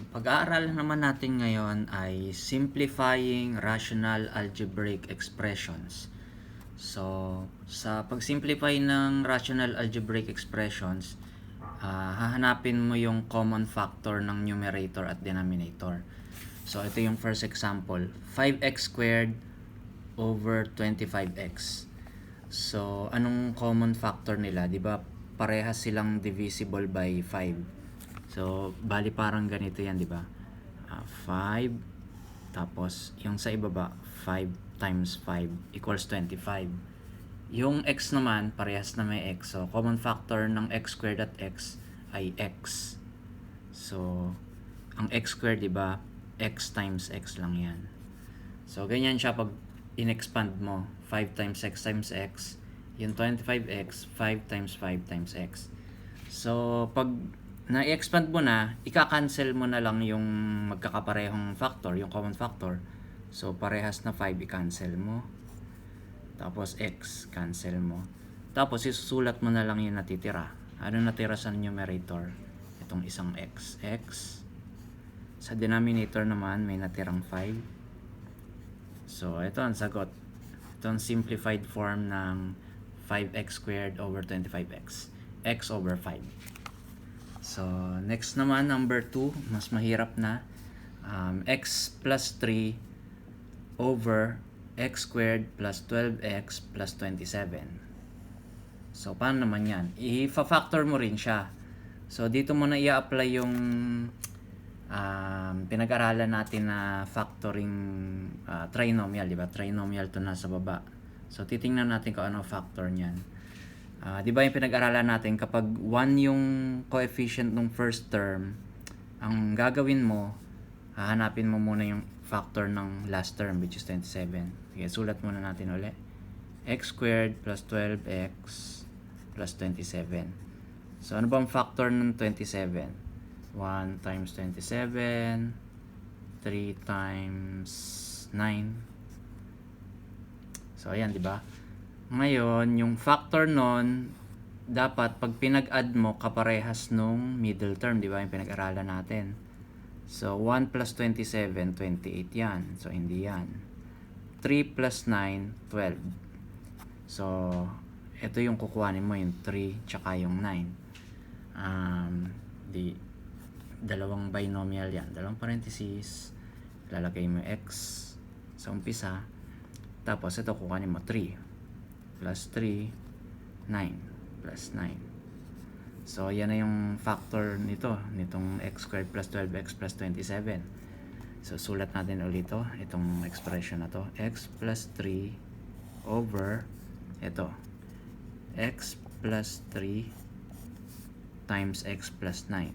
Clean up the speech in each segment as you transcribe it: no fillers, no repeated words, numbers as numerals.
Pag-aaralan naman natin ngayon ay simplifying rational algebraic expressions. So, sa pag-simplify ng rational algebraic expressions, hahanapin mo yung common factor ng numerator at denominator. So, ito yung first example. 5x squared over 25x. So, anong common factor nila? Di ba parehas silang divisible by 5. So, bali parang ganito yan, di ba? 5, tapos yung sa ibaba, 5 times 5 equals 25. Yung x naman, parehas na may x. So, common factor ng x squared at x ay x. So, ang x squared, di ba? X times x lang yan. So, ganyan siya pag in-expand mo. 5 times x, yung 25x, 5 times 5 times x. So, pag na-expand mo na, ika-cancel mo na lang yung magkakaparehong factor, yung common factor. So, parehas na 5, i-cancel mo. Tapos, x, cancel mo. Tapos, isusulat mo na lang yung natitira. Ano natira sa numerator? Itong isang x. X. Sa denominator naman, may natirang 5. So, ito ang sagot. Ito ang simplified form ng 5x squared over 25x. X over 5. So, next naman, number 2, mas mahirap na. X plus 3 over x squared plus 12x plus 27. So, paano naman yan? I-factor mo rin siya. So, dito mo na i-apply yung pinag-aralan natin na factoring trinomial, di ba? Trinomial to nasa baba. So, titingnan natin kung ano factor niyan. Di ba yung pinag-aralan natin, kapag 1 yung coefficient ng first term, ang gagawin mo, hahanapin mo muna yung factor ng last term, which is 27. Sige, sulat muna natin ulit. X squared plus 12x plus 27. So, ano ba ang factor ng 27? 1 times 27, 3 times 9. So, ayan, di ba? Ngayon, yung factor nun, dapat pag pinag-add mo, kaparehas nung middle term, di ba? Yung pinag-aralan natin. So, 1 plus 27, 28 yan. So, hindi yan. 3 plus 9, 12. So, ito yung kukuhanin mo, yung 3, tsaka yung 9. Dalawang binomial yan. Dalawang parentheses. Lalagay mo x sa umpisa. Tapos, ito kukuhanin mo 3. Plus 3, 9. Plus 9. So, yan na yung factor nitong x squared plus 12x plus 27. So, sulat natin ulit itong expression na to. X plus 3 over, x plus 3 times x plus 9.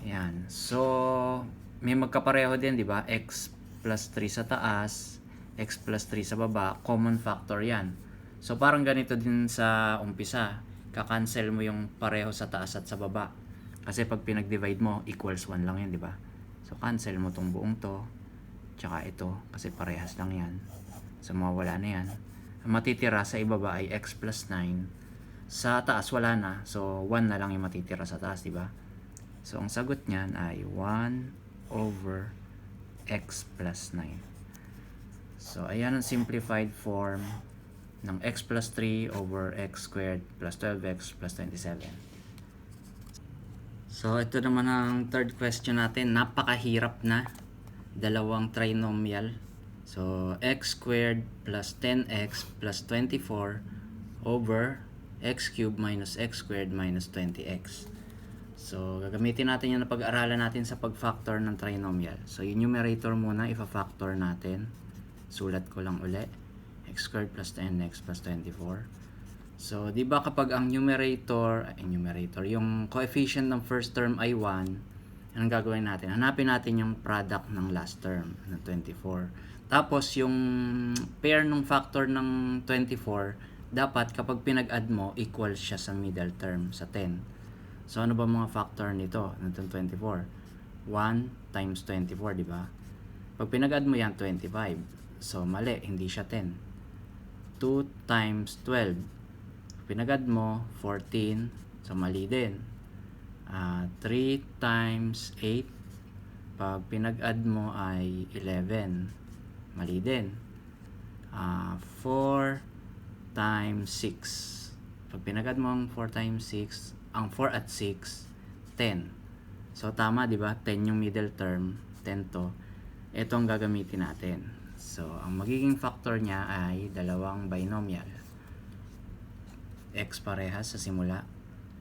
Yan. So, may magkapareho din, di ba? X plus 3 sa taas, x plus 3 sa baba, common factor yan. So, parang ganito din sa umpisa. Kakancel mo yung pareho sa taas at sa baba. Kasi pag pinag-divide mo, equals 1 lang yan, di ba? So, cancel mo tong buong to, tsaka ito, kasi parehas lang yan. So, mawawala na yan. Ang matitira sa ibaba ay x plus 9. Sa taas, wala na. So, 1 na lang yung matitira sa taas, di ba? So, ang sagot niyan ay 1 over x plus 9. So, ayan ang simplified form ng x plus 3 over x squared plus 12x plus 27. So, ito naman ang third question natin. Napakahirap na. Dalawang trinomial. So, x squared plus 10x plus 24 over x cubed minus x squared minus 20x. So, gagamitin natin yan na pag-aralan natin sa pag-factor ng trinomial. So, yung numerator muna, ifa-factor natin. Sulat ko lang uli. X squared plus 10x plus 24. So, di ba kapag ang numerator, yung coefficient ng first term ay 1, anong gagawin natin? Hanapin natin yung product ng last term, ng 24. Tapos, yung pair ng factor ng 24, dapat kapag pinag-add mo, equal siya sa middle term, sa 10. So, ano ba mga factor nito, ng 24? 1 times 24, di ba? Pag pinag-add mo yan, 25. So, mali, hindi siya 10. 2 times 12. Pinag-add mo, 14. So, mali din. 3 times 8, pag pinag-add mo ay 11, mali din. 4 times 6, pag pinag-add mo ang 4 times 6, ang 4 at 6, 10. So tama, di ba? 10 yung middle term, 10 to. Ito ang gagamitin natin. So ang magiging factor niya ay dalawang binomial. X parehas sa simula.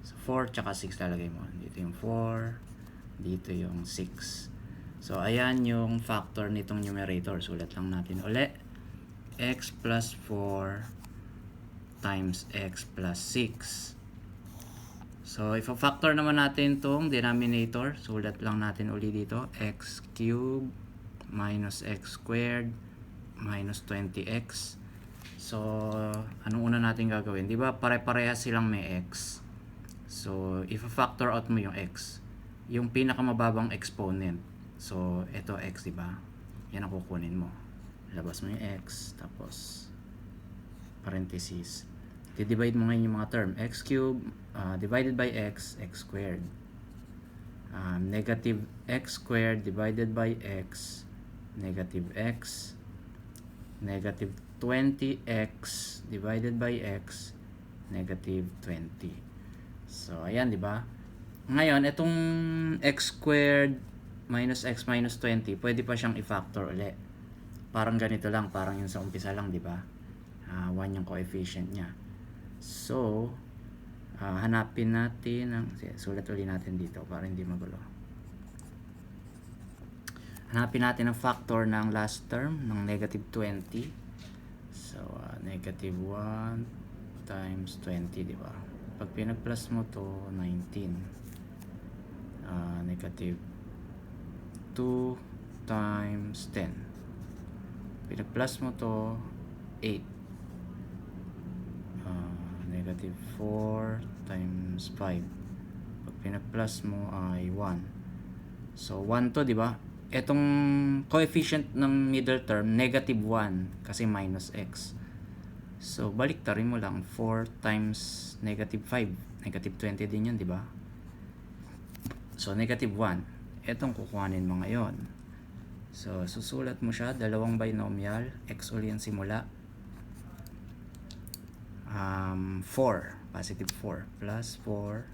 So 4 tsaka 6 lalagay mo. Dito yung 4, dito yung 6. So ayan yung factor nitong numerator. Sulat lang natin uli. X plus 4 times x plus 6. So if factor naman natin tong denominator, sulat lang natin uli dito. X cubed minus x squared minus 20x. So anong una natin gagawin? Di ba pare-parehas silang may x? So if factor out mo yung x, yung pinakamababang exponent. So ito x, di ba? Yan ang kukunin mo. Labas mo yung x, tapos parenthesis. I-divide mo ngayon yung mga term. X cubed divided by x, x squared. Negative x squared divided by x, negative x. Negative 20x divided by x, negative 20. So ayan, di ba? Ngayon itong x squared minus x minus 20, pwede pa siyang i-factor ulit. Parang ganito lang, parang yung sa umpisa lang, di ba? 1 yung coefficient niya. So hanapin natin ang, sulat ulit natin dito para hindi magulo. Hanapin natin ang factor ng last term ng negative 20. So negative 1 times 20, di ba? Pag pinag-plus mo to, 19. Negative 2 times 10. Pinag-plus mo to, 8. Negative 4 times 5. Pag pinag-plus mo ay 1. So 1 to, di ba? Etong coefficient ng middle term, negative 1 kasi minus x. So baliktarin mo lang, 4 times negative 5. Negative 20 din yun, di ba? So negative 1. Etong kukuhanin mo ngayon. So susulat mo siya, dalawang binomial, x ulit ang simula. 4, positive 4 plus 4,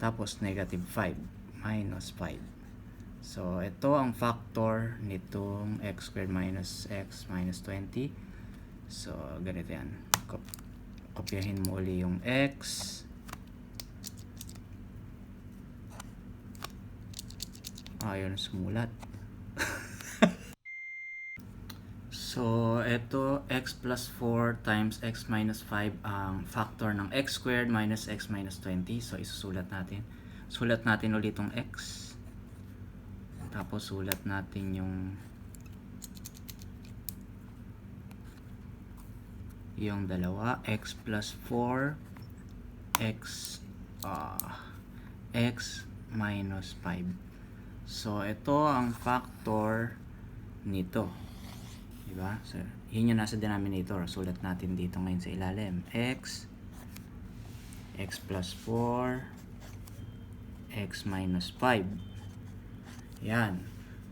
tapos negative 5 minus 5. So ito ang factor nitong x squared minus x minus 20. So ganito yan. Kopyahin mo uli yung x. Ayun, sumulat. So ito, x plus 4 times x minus 5 ang factor ng x squared minus x minus 20. So isusulat natin. Sulat natin ulit itong x. Tapos sulat natin yung dalawa, x plus 4 x x minus 5. So ito ang factor nito, diba? So yun yung nasa denominator. Sulat natin dito ngayon sa ilalim, x plus 4 x minus 5. Yan.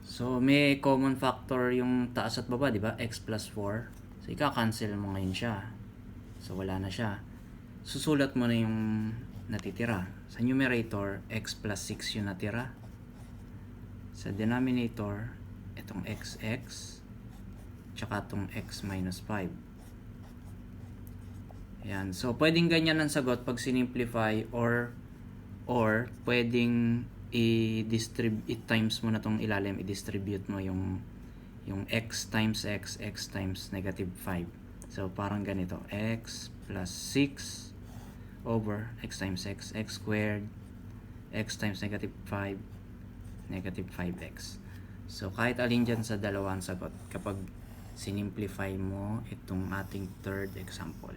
So may common factor yung taas at baba, di ba? X plus 4. So ika-cancel mo ngayon siya. So wala na siya. Susulat mo na yung natitira. Sa numerator, x plus 6 yung natira. Sa denominator, itong xx tsaka itong x minus 5. Yan. So pwedeng ganyan ang sagot pag sinimplify or pwedeng i-distribute times mo na tong ilalim, i-distribute mo yung x times x, x times negative 5. So parang ganito, x plus 6 over x times x, x squared, x times negative 5, negative 5x. So kahit alin dyan sa dalawang sagot kapag sinimplify mo itong ating third example.